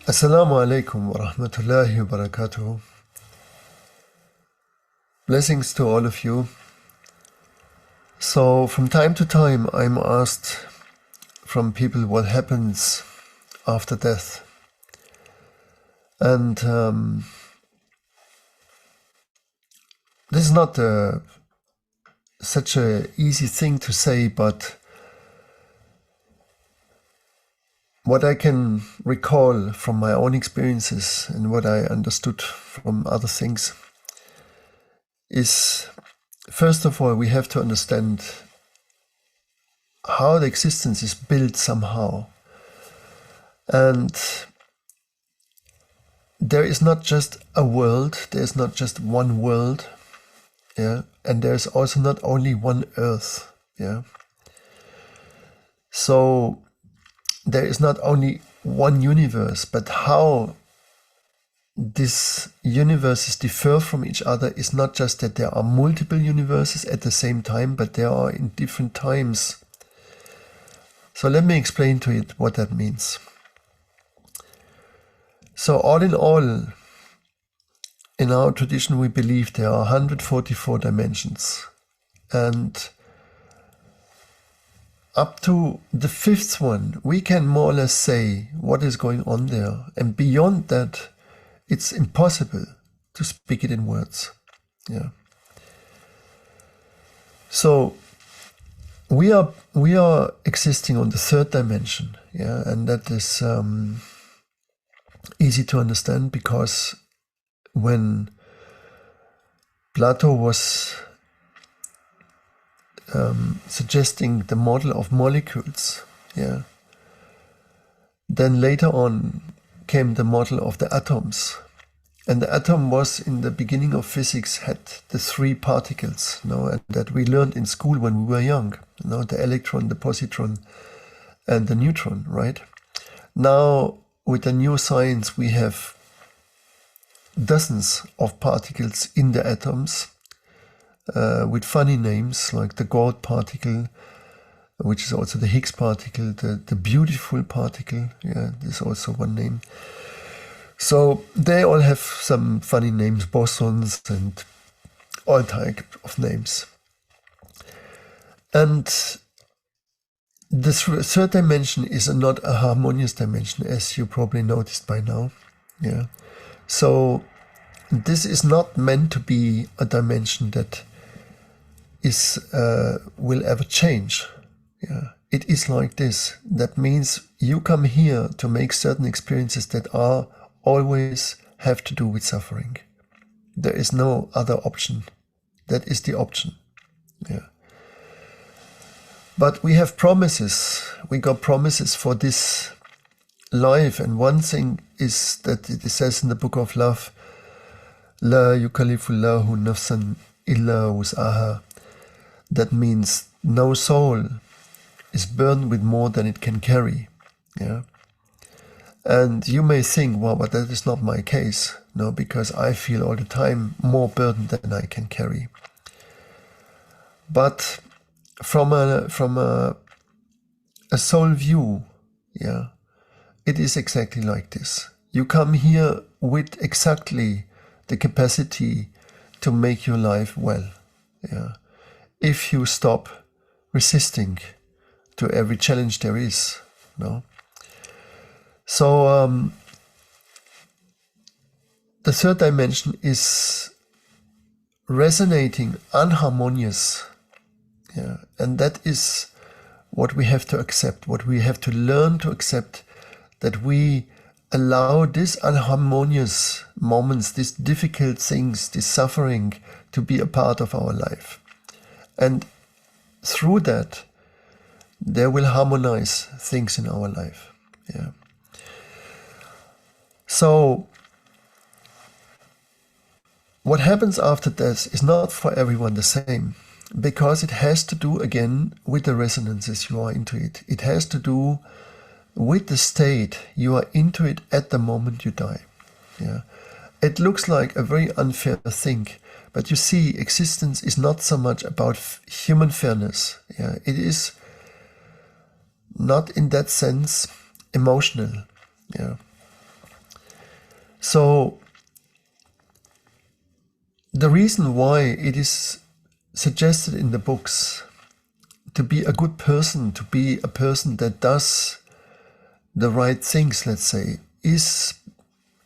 Assalamu alaikum wa rahmatullahi wa barakatuh. Blessings to all of you. So from time to time I'm asked from people what happens after death. And this is not such an easy thing to say, but what I can recall from my own experiences and what I understood from other things is, first of all, we have to understand how the existence is built somehow. And there is not just a world, there is not just one world, yeah, and there is also not only one earth, yeah. So there is not only one universe, but how these universes differ from each other is not just that there are multiple universes at the same time, but they are in different times. So let me explain to it what that means. So all in all, in our tradition we believe there are 144 dimensions, and up to the fifth one, we can more or less say what is going on there. And beyond that, it's impossible to speak it in words. Yeah. So we are existing on the third dimension. Yeah, and that is easy to understand because when Plato was suggesting the model of molecules, yeah, then later on came the model of the atoms, and the atom was in the beginning of physics had the three particles, and that we learned in school when we were young, the electron, the positron, and the neutron, right? Now with the new science we have dozens of particles in the atoms, with funny names like the gold particle, which is also the Higgs particle, the beautiful particle, yeah, there's also one name. So they all have some funny names, bosons and all type of names. And the third dimension is not a harmonious dimension, as you probably noticed by now. Yeah. So this is not meant to be a dimension that will ever change. Yeah, it is like this. That means you come here to make certain experiences that are always have to do with suffering. There is no other option. That is the option. Yeah. But we have promises. We got promises for this life, and one thing is that it says in the Book of Love, La yukallifullahu nafsan illa wus'aha. That means no soul is burdened with more than it can carry. Yeah. And you may think, well, but that is not my case. No, because I feel all the time more burdened than I can carry. But from a soul view, yeah, it is exactly like this. You come here with exactly the capacity to make your life well. Yeah. If you stop resisting to every challenge there is, So the third dimension is resonating unharmonious, yeah, and that is what we have to accept, what we have to learn to accept, that we allow these unharmonious moments, these difficult things, this suffering to be a part of our life. And through that, they will harmonize things in our life. Yeah. So what happens after death is not for everyone the same, because it has to do again with the resonances you are into it. It has to do with the state you are into it at the moment you die. Yeah. It looks like a very unfair thing, but you see, existence is not so much about human fairness. Yeah. It is not in that sense emotional. Yeah. So the reason why it is suggested in the books to be a good person, to be a person that does the right things, let's say, is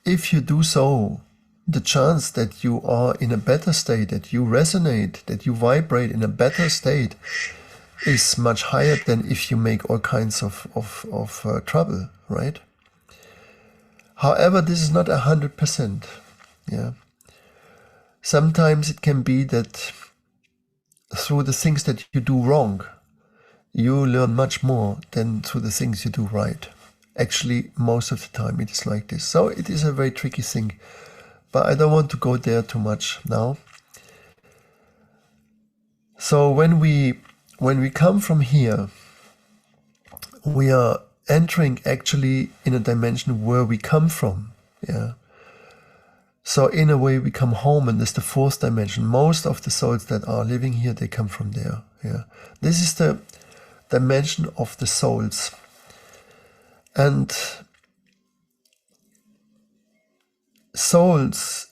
if you do so, the chance that you are in a better state, that you resonate, that you vibrate in a better state is much higher than if you make all kinds of trouble, right? However, this is not 100%. Yeah. Sometimes it can be that through the things that you do wrong, you learn much more than through the things you do right. Actually, most of the time it is like this. So it is a very tricky thing, but I don't want to go there too much now. So when we come from here, we are entering actually in a dimension where we come from. Yeah. So in a way we come home, and this is the fourth dimension. Most of the souls that are living here, they come from there. Yeah. This is the dimension of the souls. And souls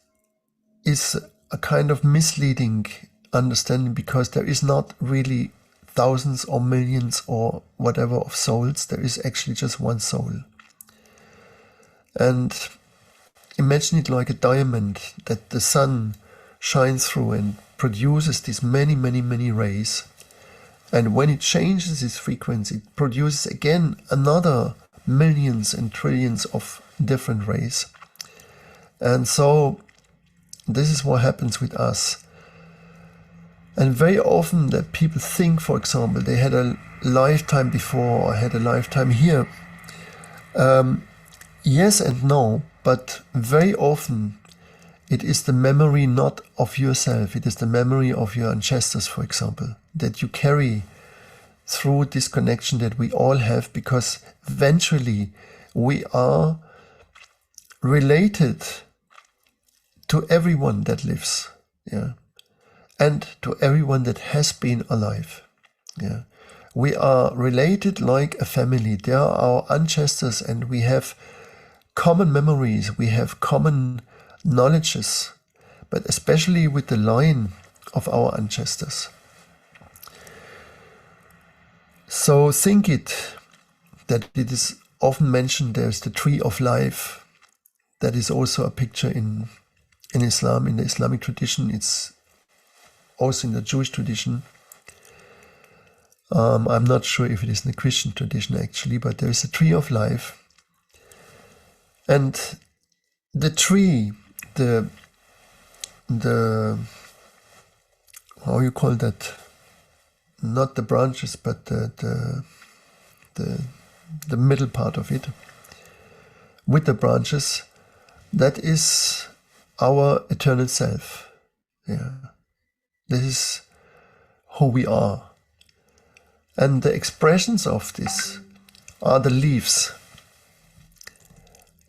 is a kind of misleading understanding, because there is not really thousands or millions or whatever of souls. There is actually just one soul. And imagine it like a diamond that the sun shines through and produces these many, many, many rays. And when it changes its frequency, it produces again another millions and trillions of different rays. And so this is what happens with us. And very often that people think, for example, they had a lifetime before or had a lifetime here. Yes and no, but very often it is the memory not of yourself, it is the memory of your ancestors, for example, that you carry through this connection that we all have, because eventually we are related to everyone that lives, yeah, and to everyone that has been alive. Yeah, we are related like a family. They are our ancestors, and we have common memories, we have common knowledges, but especially with the line of our ancestors. So think it, that it is often mentioned there's the tree of life. That is also a picture in Islam, in the Islamic tradition. It's also in the Jewish tradition. I'm not sure if it is in the Christian tradition actually, but there is a tree of life. And the tree, the how you call that? Not the branches, but the middle part of it, with the branches, that is our eternal self. Yeah, this is who we are, and the expressions of this are the leaves.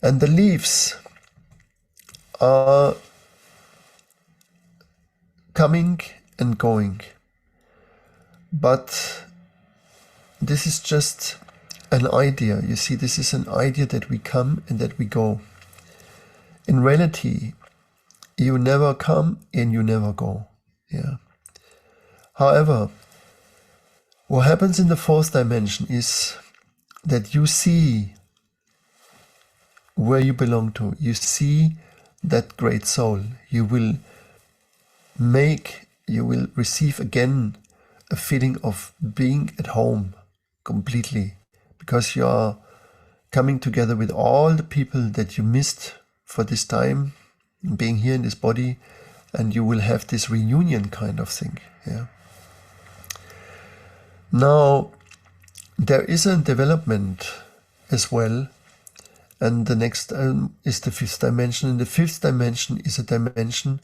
And the leaves are coming and going. But this is just an idea. You see, this is an idea that we come and that we go. In reality, you never come and you never go. Yeah. However, what happens in the fourth dimension is that you see where you belong to. You see that great soul. You will receive again a feeling of being at home completely, because you are coming together with all the people that you missed for this time, being here in this body, and you will have this reunion kind of thing. Yeah. Now, there is a development as well. And the next is the fifth dimension. And the fifth dimension is a dimension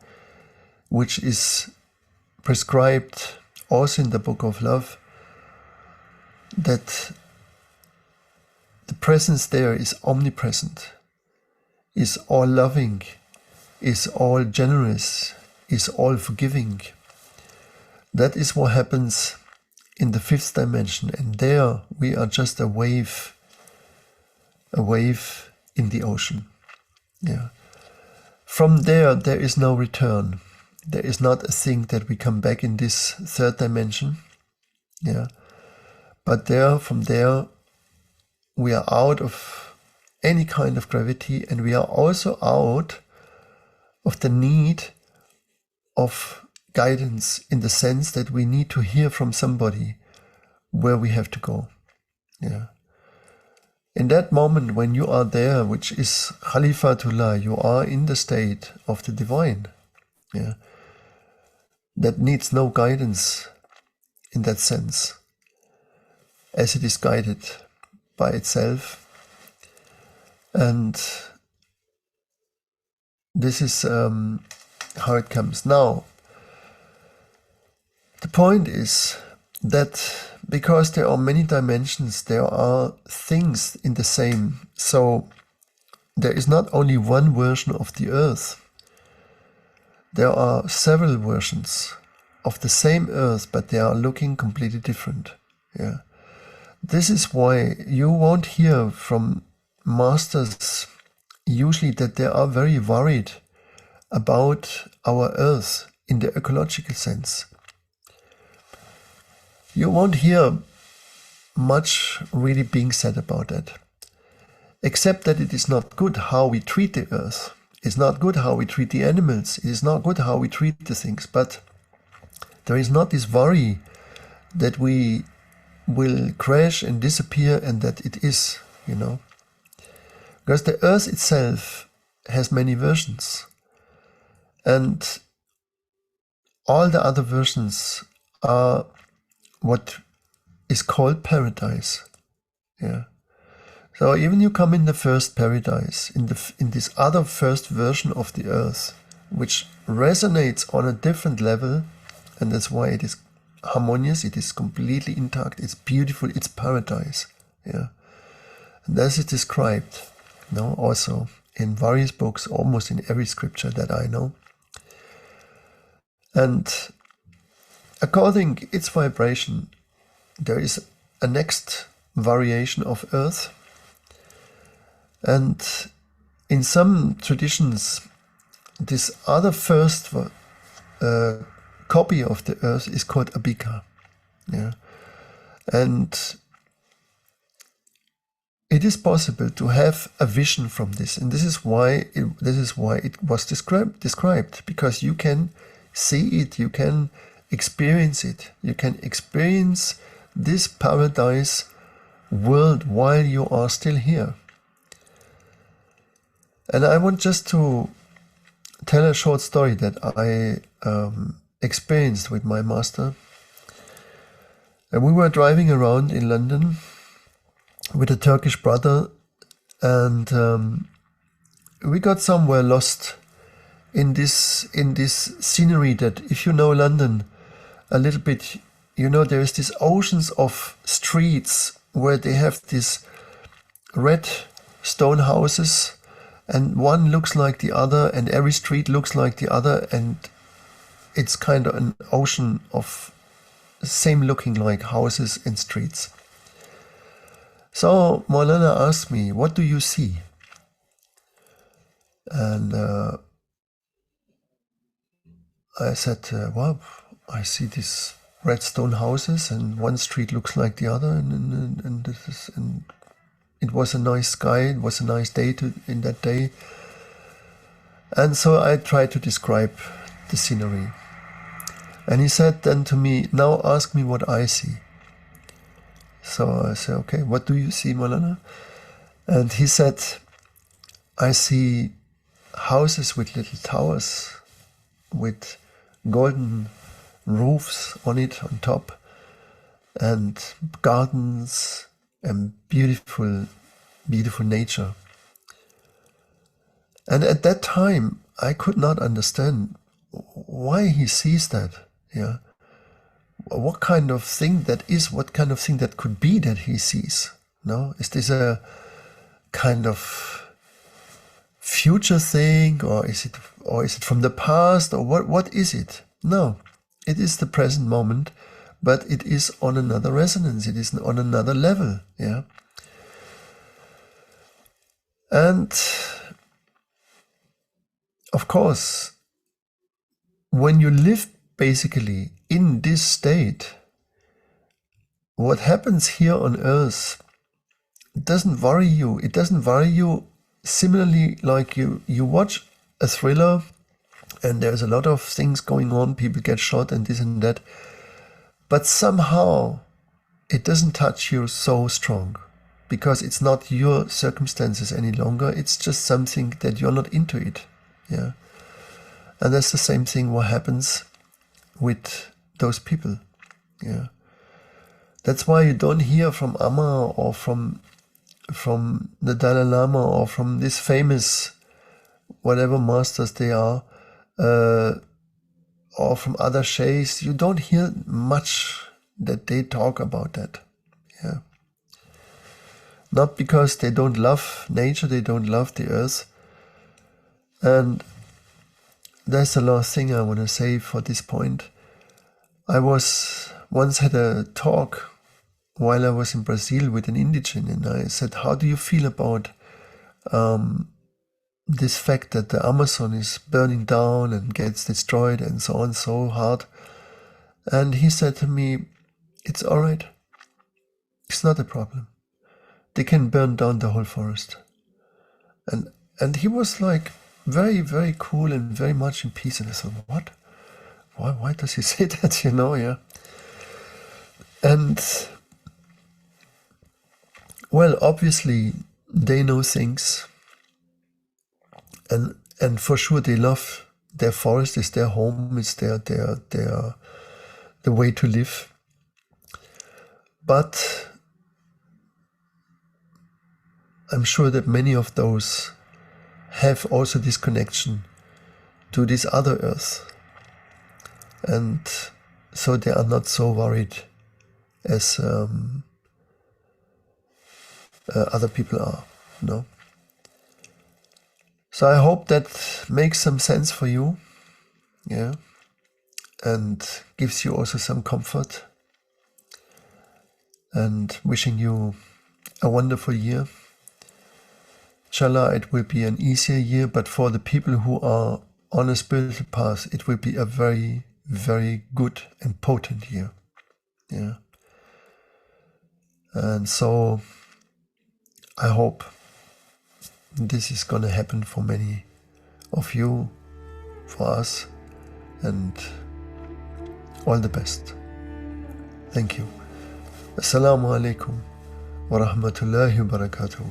which is prescribed also in the Book of Love, that the presence there is omnipresent, is all loving, is all generous, is all forgiving. That is what happens in the fifth dimension. And there we are just a wave in the ocean. Yeah. From there is no return. There is not a thing that we come back in this third dimension. Yeah. But from there, we are out of any kind of gravity, and we are also out of the need of guidance, in the sense that we need to hear from somebody where we have to go. Yeah. In that moment when you are there, which is Khalifatullah, you are in the state of the divine. Yeah. That needs no guidance in that sense, as it is guided by itself. And this is how it comes. Now, the point is that because there are many dimensions, there are things in the same. So there is not only one version of the earth. There are several versions of the same earth, but they are looking completely different. Yeah. This is why you won't hear from masters usually that they are very worried about our earth in the ecological sense. You won't hear much really being said about that, except that it is not good how we treat the earth. It's not good how we treat the animals. It is not good how we treat the things. But there is not this worry that we will crash and disappear, and that it is, because the earth itself has many versions, and all the other versions are what is called paradise. Yeah. So even you come in the first paradise, in this other first version of the earth, which resonates on a different level, and that's why it is harmonious, it is completely intact, it's beautiful, it's paradise. Yeah. And as it is described, also in various books, almost in every scripture that I know. And according its vibration, there is a next variation of earth. And in some traditions, this other first copy of the earth is called Abhika. Yeah. And it is possible to have a vision from this. And this is why it was described, because you can see it, you can experience it. You can experience this paradise world while you are still here. And I want just to tell a short story that I experienced with my master. And we were driving around in London with a Turkish brother, and we got somewhere lost in this scenery that, if you know London a little bit, there is these oceans of streets where they have these red stone houses, and one looks like the other, and every street looks like the other, and it's kind of an ocean of same looking like houses and streets. So Maulana asked me, "What do you see?" And I said, "Well, I see these red stone houses, and one street looks like the other, and it was a nice sky. It was a nice day in that day." And so I tried to describe the scenery. And he said then to me, "Now ask me what I see." So I said, "Okay, what do you see, Maulana?" And he said, "I see houses with little towers, with golden roofs on top, and gardens, and beautiful nature." And at that time, I could not understand why he sees that. Yeah, what kind of thing that is? What kind of thing that could be that he sees? No, is this a kind of future thing, or is it from the past, or what is it? No, it is the present moment, but it is on another resonance. It is on another level. Yeah, and of course, when you live basically in this state, what happens here on earth doesn't worry you. It doesn't worry you similarly like you watch a thriller and there's a lot of things going on, people get shot and this and that, but somehow it doesn't touch you so strong because it's not your circumstances any longer. It's just something that you're not into it. Yeah. And that's the same thing what happens with those people. Yeah. That's why you don't hear from Amma or from the Dalai Lama or from these famous whatever masters they are, or from other sheikhs. You don't hear much that they talk about that. Yeah. Not because they don't love nature, they don't love the earth. And that's the last thing I want to say for this point. I once had a talk while I was in Brazil with an indigene, and I said, how do you feel about this fact that the Amazon is burning down and gets destroyed and so on so hard? And he said to me, it's all right. It's not a problem. They can burn down the whole forest. And he was like very, very cool and very much in peace. And I said, what? Why does he say that? Yeah. And well, obviously they know things, and for sure they love their forest. It's their home. It's the way to live. But I'm sure that many of those have also this connection to this other earth, and so they are not so worried as other people are. So I hope that makes some sense for you, yeah, and gives you also some comfort, and wishing you a wonderful year. Inshallah, it will be an easier year, but for the people who are on a spiritual path, it will be a very, very good and potent year. Yeah. And so I hope this is going to happen for many of you, for us, and all the best. Thank you. Assalamu alaikum wa rahmatullahi wa barakatuh.